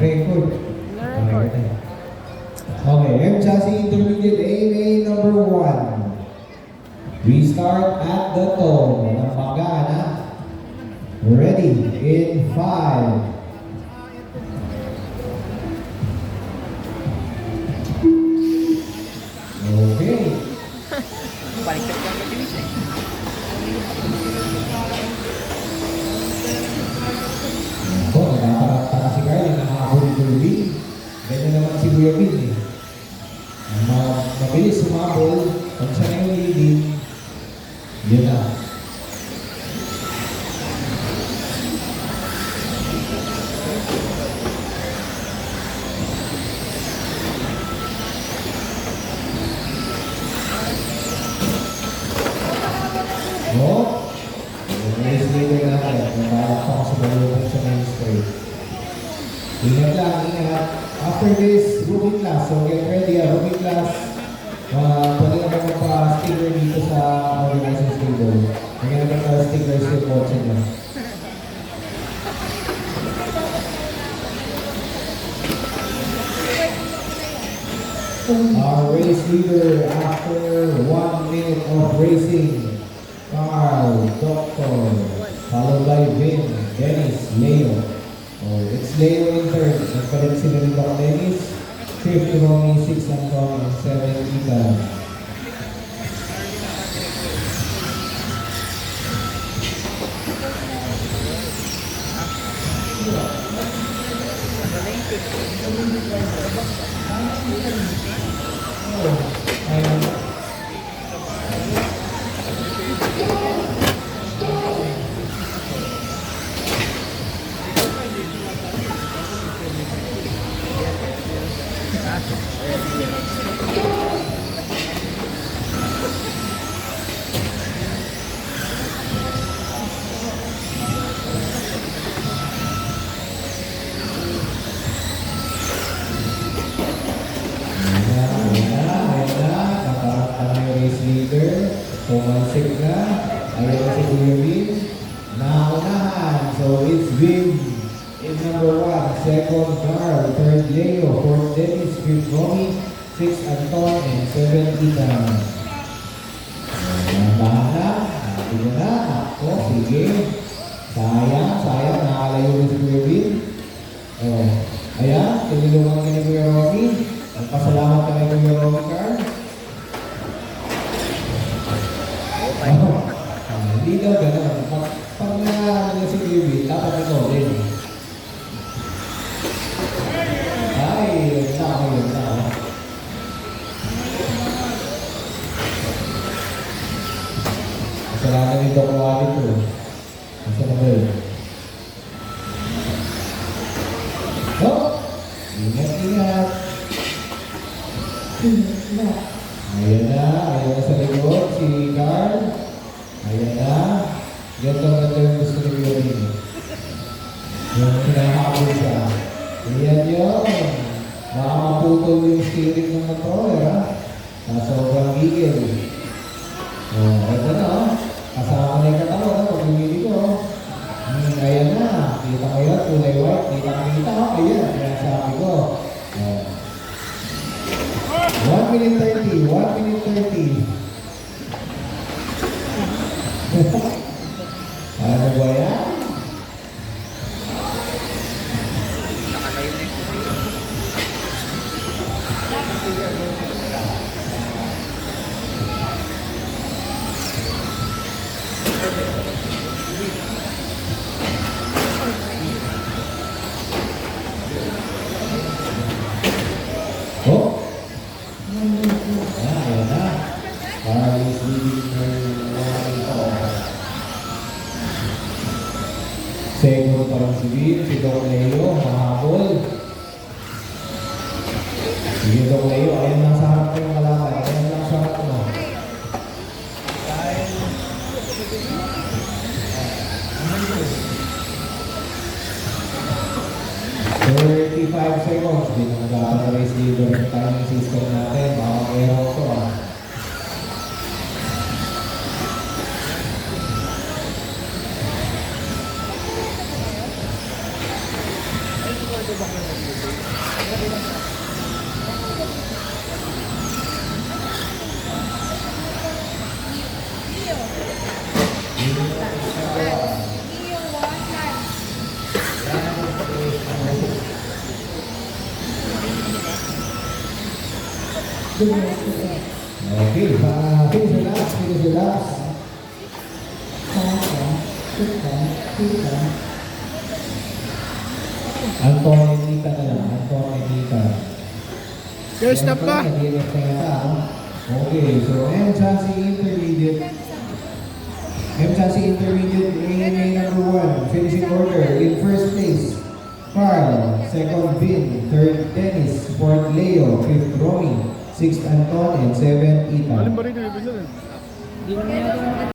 Record. Okay, M-Chassis Intermediate AMA number 1. We start at the toe. Walang banggaan, ha? Ready? In 5. Okay. Baliktad ka ang mabilis eh. Ako, nagkakaroon si Carl, nakakahuli ko yung ganyan naman si Kuya Bill eh. Mabilis sumabol, pag siya na yung leading, yun na. No? Yung leader natin, nabalak pa ako sa balubong sa main straight. Ingat lang, ingat. After this, rookie class. So get ready, rookie class. Pwede na kayo magpa-sticker dito sa organizing table. Hindi na kayo stickers yung kotse nyo. Our race leader after 1 minute of racing, Carl, Doctor, followed by Vin, Dennis, Leo. It's Leo in third. Nagpalit sila ni Doc Dennis. 5th, Romy, 6th, Anton, and 7th, Ethan. Pumansik na. Ayaw si Kuya Vin. Naunahan. So it's Vin in number 1. Second, Carl. Third, Leo. Fourth, Dennis. Fifth, Romy. 6th, Anton. And 7th, Ethan. Bahala. Natin mo na. Ako, sige. Sayang. Nakalayo na si Kuya Vin. Ayan. Tinulungan ka ni Kuya Romy. Nagpasalamat ka ni Kuya Romy, Carl. Hindi daw gano'n. Pag na si Kirby, dapat ito din. Ay, yun na. Kasalanan ni Doc Wally ito. Masa na ba yun? Oh! Ingat. Ayan na sa likod, si Carl. Ayan na. Ganito yung gusto ni Kuya Vin. Yung kinakabot siya. Ayan yun. Baka maputol yung steering ng motor, ha? Sobrang gigil. Ito na, kasama na yung katawan, ha? Pag lumili ko. Ayan na. Kita ko yun, kulay white. Kita. Ayan, kaya sabi ko. 1 minute 30. Ano ba yan? Nakalayo na ito. Oh? Ayan na. Carl is leading Second pa lang si Vin, si Doc Leo, mahabol. Sige Doc Leo, ayan lang sa harap ko yung malakay. Ayan lang sa harap mo. 35 seconds. Hindi na nagkaka-race leader yung timing system natin. Baka mag-error ko, ha. Okay, finish the last, finish the last. Antonita na lang, Antonita. Girl, stop ba? Okay, so M-Chassi Intermediate. M-Chassi Intermediate, AMA number 1, finishing order in first place. Carl, second Vin, third Dennis, fourth Leo, fifth Romy, sixth Anton, and seventh Ethan. Alin ba rin yung ibig nun?